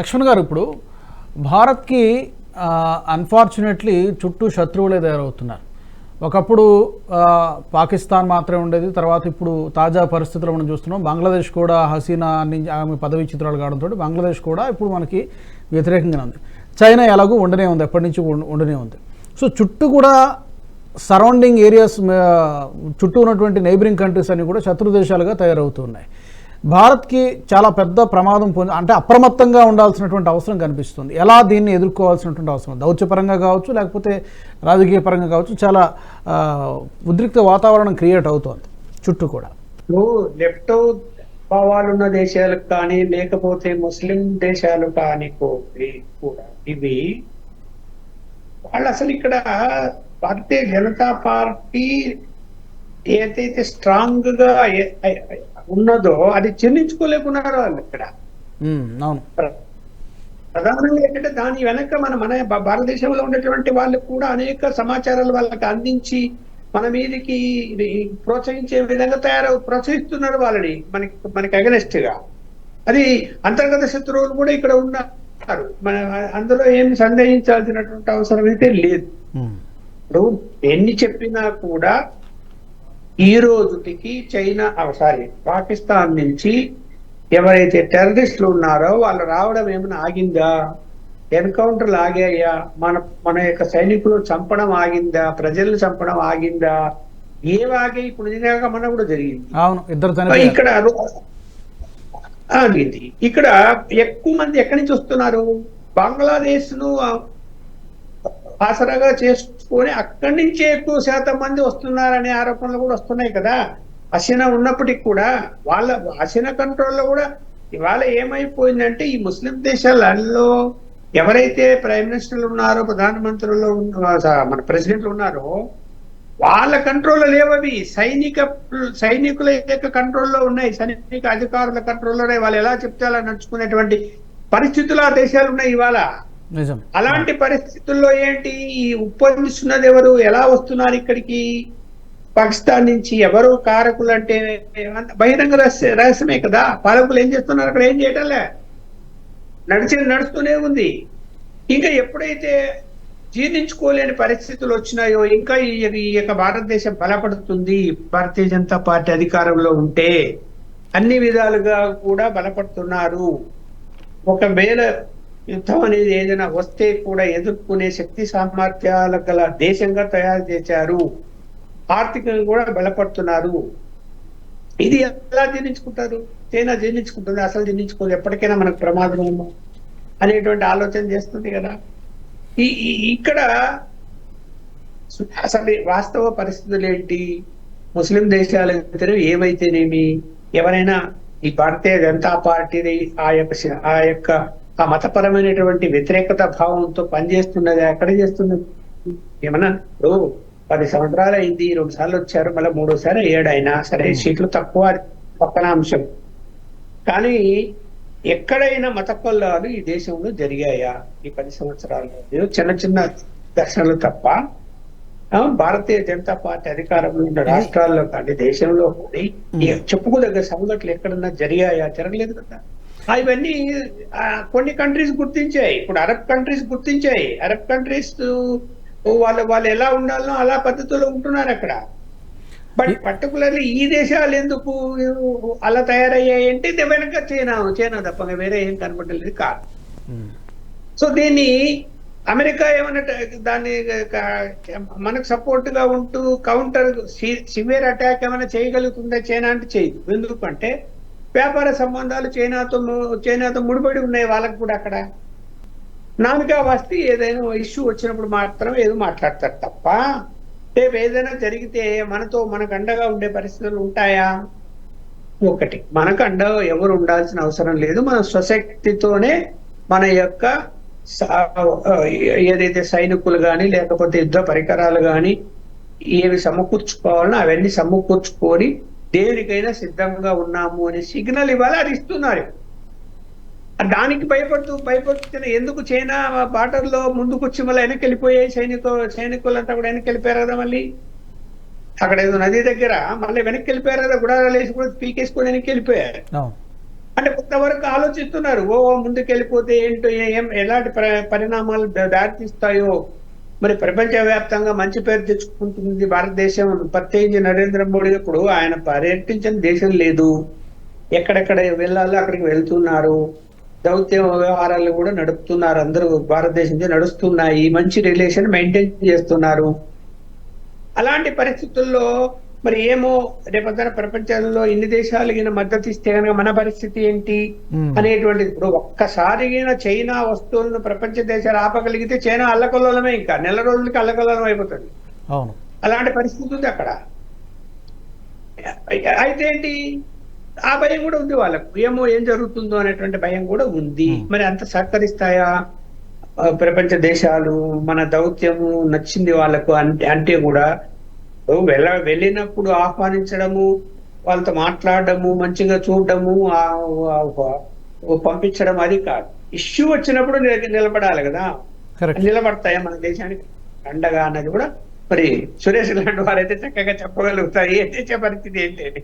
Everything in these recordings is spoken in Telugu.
లక్ష్మణ్ గారు, ఇప్పుడు భారత్కి అన్ఫార్చునేట్లీ చుట్టూ శత్రువులే తయారవుతున్నారు. ఒకప్పుడు పాకిస్తాన్ మాత్రమే ఉండేది, తర్వాత ఇప్పుడు తాజా పరిస్థితుల్లో మనం చూస్తున్నాం బంగ్లాదేశ్ కూడా హసీనా ఆమె పదవి చిత్రాలు కావడంతో బంగ్లాదేశ్ కూడా ఇప్పుడు మనకి వ్యతిరేకంగా ఉంది. చైనా ఎలాగో ఉండనే ఉంది, ఎప్పటి నుంచి ఉండనే ఉంది. సో చుట్టూ కూడా సరౌండింగ్ ఏరియాస్ చుట్టూ ఉన్నటువంటి నైబరింగ్ కంట్రీస్ అన్ని కూడా శత్రు దేశాలుగా తయారవుతున్నాయి. భారత్కి చాలా పెద్ద ప్రమాదం అంటే అప్రమత్తంగా ఉండాల్సినటువంటి అవసరం కనిపిస్తుంది. ఎలా దీన్ని ఎదుర్కోవాల్సినటువంటి అవసరం, దౌత్యపరంగా కావచ్చు లేకపోతే రాజకీయ పరంగా కావచ్చు, చాలా ఉద్రిక్త వాతావరణం క్రియేట్ అవుతోంది చుట్టూ కూడా. లెఫ్ట్ భావాలున్న దేశాలకు కానీ లేకపోతే ముస్లిం దేశాలు కానీ కూడా ఇవి వాళ్ళు అసలు ఇక్కడ భారతీయ జనతా పార్టీ ఏదైతే స్ట్రాంగ్ గా ఉన్నదో అది చెల్లించుకోలేకున్నారు వాళ్ళు ఇక్కడ. ప్రధానంగా ఏంటంటే దాని వెనక మన భారతదేశంలో ఉండేటువంటి వాళ్ళకు కూడా అనేక సమాచారాలు వాళ్ళకి అందించి మన మీదకి ప్రోత్సహించే విధంగా ప్రోత్సహిస్తున్నారు వాళ్ళని మనకి అగనెస్ట్ గా. అది అంతర్గత శత్రువులు కూడా ఇక్కడ ఉన్నారు, మన అందులో ఏమి సందేహించాల్సినటువంటి అవసరం అయితే లేదు. ఇప్పుడు ఎన్ని చెప్పినా కూడా ఈ రోజుకి చైనా పాకిస్తాన్ నుంచి ఎవరైతే టెర్రరిస్టులు ఉన్నారో వాళ్ళు రావడం ఏమైనా ఆగిందా? ఎన్కౌంటర్లు ఆగాయా? మన యొక్క సైనికులు చంపడం ఆగిందా? ప్రజలను చంపడం ఆగిందా? ఏవాగే ఇప్పుడు నిజంగా కూడా జరిగింది. ఇక్కడ ఆగింది. ఇక్కడ ఎక్కువ మంది ఎక్కడి నుంచి వస్తున్నారు? బంగ్లాదేశ్ ను ఆసరాగా చేసుకొని అక్కడి నుంచే ఎక్కువ శాతం మంది వస్తున్నారనే ఆరోపణలు కూడా వస్తున్నాయి కదా. హసీనా ఉన్నప్పటికీ కూడా వాళ్ళ హసీనా కంట్రోల్లో కూడా ఇవాళ ఏమైపోయిందంటే ఈ ముస్లిం దేశాలలో ఎవరైతే ప్రైమ్ మినిస్టర్లు ఉన్నారో, ప్రధానమంత్రులు మన ప్రెసిడెంట్లు ఉన్నారో వాళ్ళ కంట్రోల్లో లేవవి. సైనికుల యొక్క కంట్రోల్లో ఉన్నాయి, సైనిక అధికారుల కంట్రోల్లో ఉన్నాయి. వాళ్ళు ఎలా చెప్తే అలా నడుచుకునేటువంటి పరిస్థితులు ఆ దేశాలు ఉన్నాయి ఇవాళ. అలాంటి పరిస్థితుల్లో ఏంటి ఈ ఉప్పందిస్తున్నది ఎవరు? ఎలా వస్తున్నారు ఇక్కడికి? పాకిస్తాన్ నుంచి. ఎవరు కారకులు అంటే బహిరంగ రహస్యమే కదా. పాలకులు ఏం చేస్తున్నారు అక్కడ? ఏం చేయటంలే, నడుస్తూనే ఉంది. ఇంకా ఎప్పుడైతే జీర్ణించుకోలేని పరిస్థితులు వచ్చినాయో, ఇంకా ఈ యొక్క భారతదేశం బలపడుతుంది, భారతీయ జనతా పార్టీ అధికారంలో ఉంటే అన్ని విధాలుగా కూడా బలపడుతున్నారు. ఒకవేళ యుద్ధం అనేది ఏదైనా వస్తే కూడా ఎదుర్కొనే శక్తి సామర్థ్యాల గల దేశంగా తయారు చేశారు. ఆర్థికంగా కూడా బలపడుతున్నారు. ఇది ఎలా జీర్ణించుకుంటారు? చైనా జీర్ణించుకుంటుంది? అసలు జీర్ణించుకోదు. ఎప్పటికైనా మనకు ప్రమాదం అనేటువంటి ఆలోచన చేస్తుంది కదా. ఇక్కడ అసలు వాస్తవ పరిస్థితులు ఏంటి? ముస్లిం దేశాలు ఏవైతేనేమి ఎవరైనా ఈ భారతీయ జనతా పార్టీని ఆ మతపరమైనటువంటి వ్యతిరేకత భావంతో పనిచేస్తున్నది. ఎక్కడ చేస్తున్నది? ఏమన్నా 10 సంవత్సరాలు అయింది, 2 సార్లు వచ్చారు, మళ్ళీ 3వసారి అయ్యాడు ఆయన. సరే, సీట్లు తక్కువ, పక్కన అంశం. కానీ ఎక్కడైనా మత కొల్లాలు ఈ దేశంలో జరిగాయా ఈ 10 సంవత్సరాల్లో? చిన్న చిన్న ఘర్షణలు తప్ప భారతీయ జనతా పార్టీ అధికారంలో ఉన్న రాష్ట్రాల్లో కానీ దేశంలో కానీ చెప్పుకోదగ్గ సంఘటనలు ఎక్కడన్నా జరిగాయా? జరగలేదు కదా. ఇవన్నీ కొన్ని కంట్రీస్ గుర్తించాయి. ఇప్పుడు అరబ్ కంట్రీస్ గుర్తించాయి. అరబ్ కంట్రీస్ వాళ్ళు ఎలా ఉండాలో అలా పద్ధతిలో ఉంటున్నారు అక్కడ. బట్ పర్టికులర్లీ ఈ దేశాలు ఎందుకు అలా తయారయ్యాయి అంటే ఇది వెనక చైనా తప్ప వేరే ఏం కనపడలేదు కాదు. సో దీన్ని అమెరికా ఏమన్నా దాన్ని మనకు సపోర్ట్ గా ఉంటూ కౌంటర్ సివియర్ అటాక్ ఏమైనా చేయగలుగుతుందా చైనా అంటే? చేయదు. ఎందుకంటే వ్యాపార సంబంధాలు చైనాతో ముడిపడి ఉన్నాయి వాళ్ళకు కూడా. అక్కడ నామికా వస్తే ఏదైనా ఇష్యూ వచ్చినప్పుడు మాత్రం ఏదో మాట్లాడతారు తప్ప రేపు ఏదైనా జరిగితే మనకు అండగా ఉండే పరిస్థితులు ఉంటాయా? ఒకటి, మనకు అండగా ఎవరు ఉండాల్సిన అవసరం లేదు. మన స్వశక్తితోనే మన యొక్క ఏదైతే సైనికులు కానీ లేకపోతే యుద్ధ పరికరాలు కానీ ఏవి సమకూర్చుకోవాలనో అవన్నీ సమకూర్చుకొని దేనికైనా సిద్ధంగా ఉన్నాము అనే సిగ్నల్ ఇవాళ అది ఇస్తున్నారు. దానికి భయపడుతున్న ఎందుకు? చైనా బార్డర్లో ముందుకొచ్చి మళ్ళీ వెనక్కి వెళ్ళిపోయాయి సైనికులంతా కూడా వెనక్కి వెళ్ళిపోయారు కదా. మళ్ళీ అక్కడ ఏదో నది దగ్గర మళ్ళీ వెనక్కి వెళ్ళిపోయారు కదా, గుడారాలు వేసి కూడా పీకేసుకొని వెనక్కి వెళ్ళిపోయారు. అంటే కొంతవరకు ఆలోచిస్తున్నారు. ముందుకెళ్ళిపోతే ఏంటో, ఎలాంటి పరిణామాలు దారితీస్తాయో, మరి ప్రపంచవ్యాప్తంగా మంచి పేరు తెచ్చుకుంటుంది భారతదేశం. ప్రత్యేకించి నరేంద్ర మోడీ ఇప్పుడు ఆయన పర్యటించిన దేశం లేదు. ఎక్కడెక్కడ వెళ్ళాలో అక్కడికి వెళ్తున్నారు. దౌత్య వ్యవహారాలు కూడా నడుపుతున్నారు. అందరూ భారతదేశం నుంచి నడుస్తున్నాయి. మంచి రిలేషన్ మెయింటైన్ చేస్తున్నారు. అలాంటి పరిస్థితుల్లో మరి ఏమో రేపొద్దున ప్రపంచంలో ఇన్ని దేశాలు ఈయన మద్దతు ఇస్తే కనుక మన పరిస్థితి ఏంటి అనేటువంటిది. ఇప్పుడు ఒక్కసారి చైనా వస్తువులను ప్రపంచ దేశాలు ఆపగలిగితే చైనా అల్లకల్లోలమే, ఇంకా నెల రోజులకి అల్లకల్లోలం అయిపోతుంది. అవును, అలాంటి పరిస్థితి ఉంది అక్కడ. అయితే ఏంటి, ఆ భయం కూడా ఉంది వాళ్ళకు. ఏమో ఏం జరుగుతుందో అనేటువంటి భయం కూడా ఉంది. మరి అంత సహకరిస్తాయా ప్రపంచ దేశాలు? మన దౌత్యము నచ్చింది వాళ్ళకు అంటే కూడా వెళ్ళినప్పుడు ఆహ్వానించడము, వాళ్ళతో మాట్లాడడము, మంచిగా చూడడము, పంపించడం అది కాదు. ఇష్యూ వచ్చినప్పుడు నిలబడాలి కదా. నిలబడతాయా మన దేశానికి అండగా అన్నది కూడా మరి సురేష్ లాంటి వారైతే చక్కగా చెప్పగలుగుతారు ఏం చేసే పరిస్థితి ఏంటి.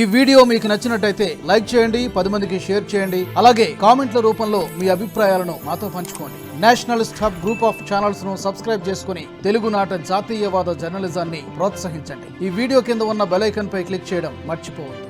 ఈ వీడియో మీకు నచ్చినట్టయితే లైక్ చేయండి, 10 మందికి షేర్ చేయండి. అలాగే కామెంట్ల రూపంలో మీ అభిప్రాయాలను మాతో పంచుకోండి. Nationalist hub group of channels ను సబ్స్క్రైబ్ చేసుకుని తెలుగునాట జాతీయవాద జర్నలిజాన్ని ప్రోత్సహించండి. ఈ వీడియో కింద ఉన్న బెల్ ఐకాన్ పై క్లిక్ చేయడం మర్చిపోవద్దు.